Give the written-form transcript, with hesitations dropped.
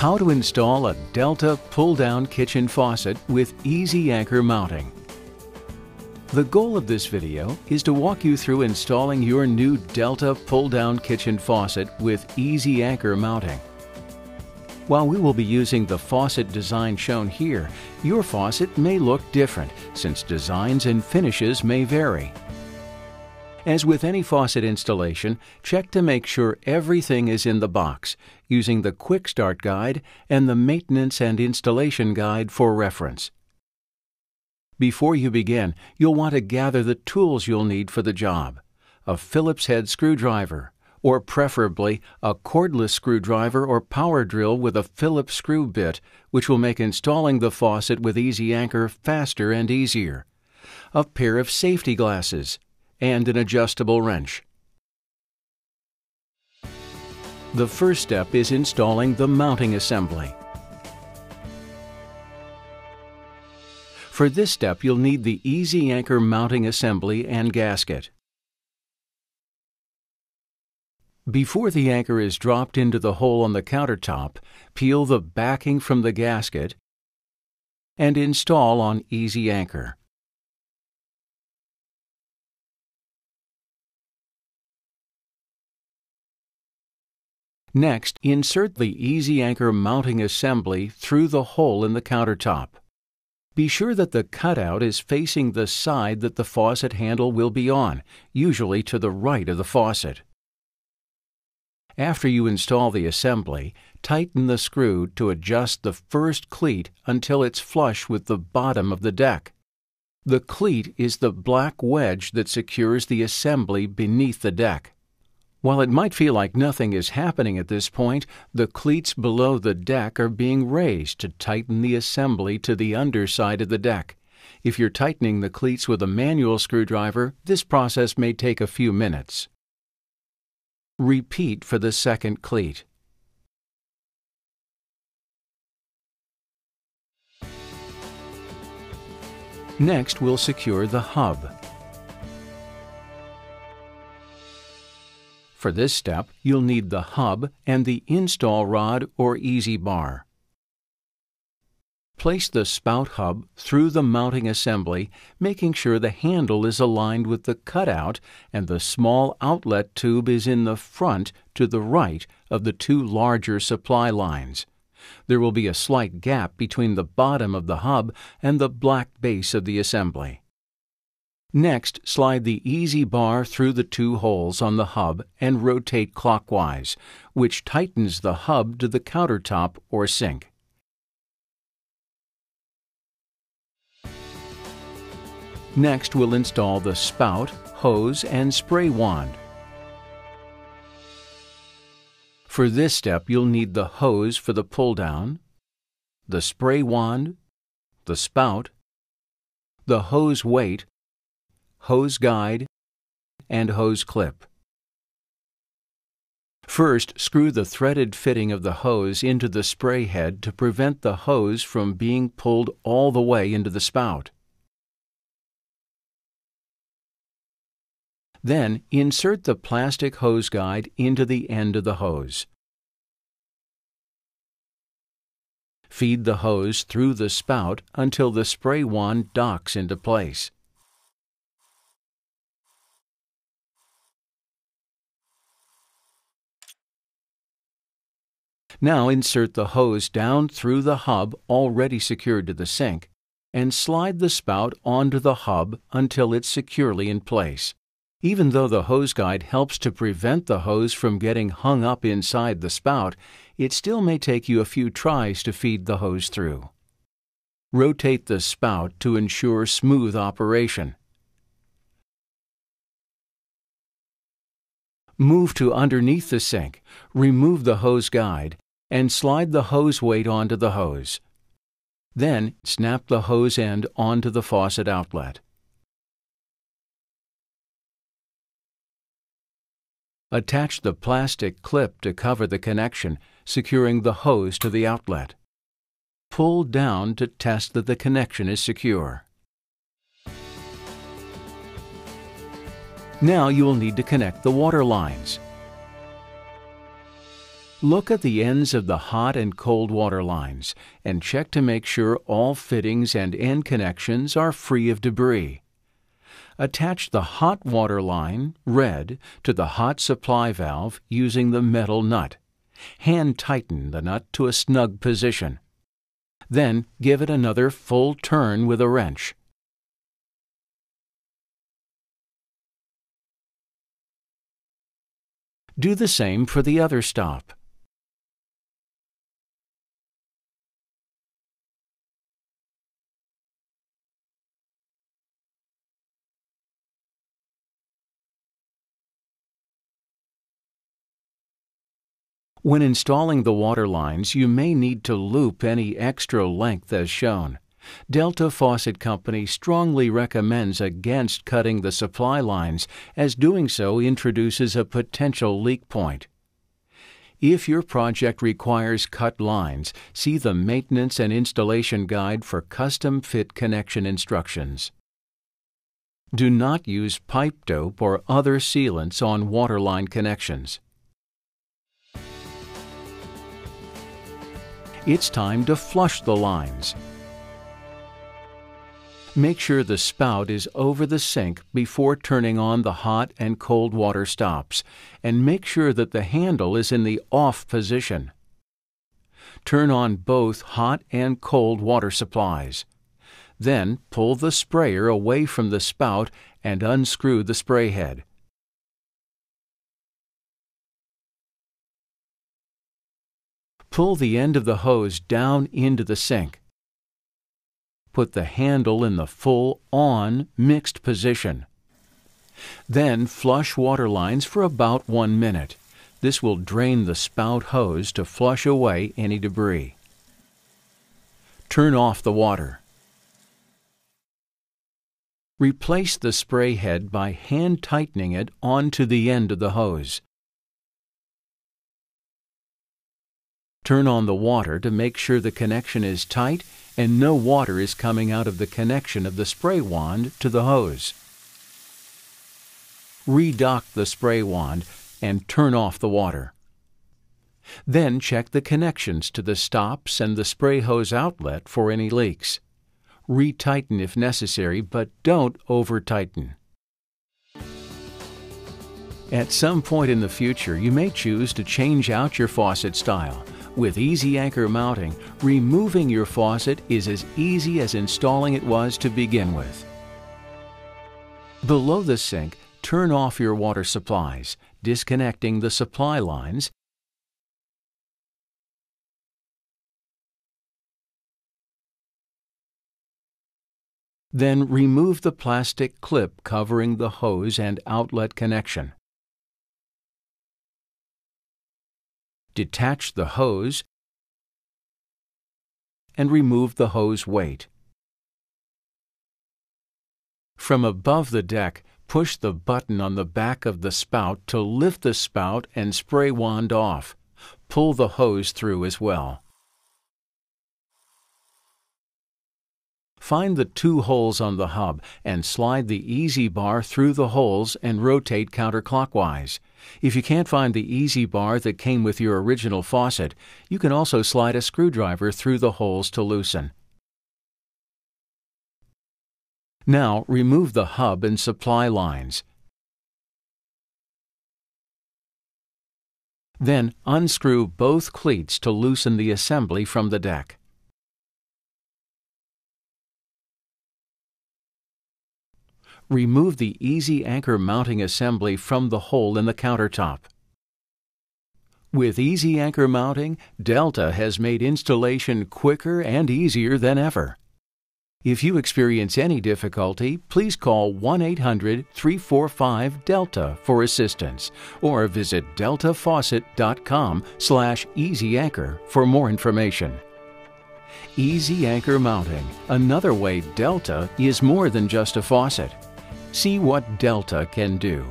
How to install a Delta pull-down kitchen faucet with easy anchor mounting. The goal of this video is to walk you through installing your new Delta pull-down kitchen faucet with easy anchor mounting. While we will be using the faucet design shown here, your faucet may look different since designs and finishes may vary. As with any faucet installation, check to make sure everything is in the box, using the Quick Start Guide and the Maintenance and Installation Guide for reference. Before you begin, you'll want to gather the tools you'll need for the job: a Phillips head screwdriver, or preferably a cordless screwdriver or power drill with a Phillips screw bit, which will make installing the faucet with easy anchor faster and easier, a pair of safety glasses, and an adjustable wrench. The first step is installing the mounting assembly. For this step, you'll need the Easy Anchor mounting assembly and gasket. Before the anchor is dropped into the hole on the countertop, peel the backing from the gasket and install on Easy Anchor. Next, insert the Easy Anchor mounting assembly through the hole in the countertop. Be sure that the cutout is facing the side that the faucet handle will be on, usually to the right of the faucet. After you install the assembly, tighten the screw to adjust the first cleat until it's flush with the bottom of the deck. The cleat is the black wedge that secures the assembly beneath the deck. While it might feel like nothing is happening at this point, the cleats below the deck are being raised to tighten the assembly to the underside of the deck. If you're tightening the cleats with a manual screwdriver, this process may take a few minutes. Repeat for the second cleat. Next, we'll secure the hub. For this step, you'll need the hub and the install rod or easy bar. Place the spout hub through the mounting assembly, making sure the handle is aligned with the cutout and the small outlet tube is in the front to the right of the two larger supply lines. There will be a slight gap between the bottom of the hub and the black base of the assembly. Next, slide the easy bar through the two holes on the hub and rotate clockwise, which tightens the hub to the countertop or sink. Next, we'll install the spout, hose, and spray wand. For this step, you'll need the hose for the pull-down, the spray wand, the spout, the hose weight, hose guide, and hose clip. First, screw the threaded fitting of the hose into the spray head to prevent the hose from being pulled all the way into the spout. Then, insert the plastic hose guide into the end of the hose. Feed the hose through the spout until the spray wand docks into place. Now insert the hose down through the hub already secured to the sink and slide the spout onto the hub until it's securely in place. Even though the hose guide helps to prevent the hose from getting hung up inside the spout, it still may take you a few tries to feed the hose through. Rotate the spout to ensure smooth operation. Move to underneath the sink, remove the hose guide, and slide the hose weight onto the hose. Then, snap the hose end onto the faucet outlet. Attach the plastic clip to cover the connection, securing the hose to the outlet. Pull down to test that the connection is secure. Now you will need to connect the water lines. Look at the ends of the hot and cold water lines and check to make sure all fittings and end connections are free of debris. Attach the hot water line, red, to the hot supply valve using the metal nut. Hand tighten the nut to a snug position. Then give it another full turn with a wrench. Do the same for the other stop. When installing the water lines, you may need to loop any extra length as shown. Delta Faucet Company strongly recommends against cutting the supply lines, as doing so introduces a potential leak point. If your project requires cut lines, see the Maintenance and Installation Guide for custom fit connection instructions. Do not use pipe dope or other sealants on waterline connections. It's time to flush the lines. Make sure the spout is over the sink before turning on the hot and cold water stops, and make sure that the handle is in the off position. Turn on both hot and cold water supplies. Then pull the sprayer away from the spout and unscrew the spray head. Pull the end of the hose down into the sink. Put the handle in the full on mixed position. Then flush water lines for about 1 minute. This will drain the spout hose to flush away any debris. Turn off the water. Replace the spray head by hand tightening it onto the end of the hose. Turn on the water to make sure the connection is tight and no water is coming out of the connection of the spray wand to the hose. Redock the spray wand and turn off the water. Then check the connections to the stops and the spray hose outlet for any leaks. Retighten if necessary, but don't over-tighten. At some point in the future, you may choose to change out your faucet style. With easy anchor mounting, removing your faucet is as easy as installing it was to begin with. Below the sink, turn off your water supplies, disconnecting the supply lines Then remove the plastic clip covering the hose and outlet connection. Detach the hose and remove the hose weight. From above the deck, push the button on the back of the spout to lift the spout and spray wand off. Pull the hose through as well. Find the 2 holes on the hub and slide the easy bar through the holes and rotate counterclockwise. If you can't find the easy bar that came with your original faucet, you can also slide a screwdriver through the holes to loosen. Now remove the hub and supply lines. Then unscrew both cleats to loosen the assembly from the deck. Remove the easy anchor mounting assembly from the hole in the countertop. With easy anchor mounting, Delta has made installation quicker and easier than ever. If you experience any difficulty, please call 1-800-345-DELTA for assistance or visit deltafaucet.com/easyanchor for more information. Easy anchor mounting, another way Delta is more than just a faucet. See what Delta can do.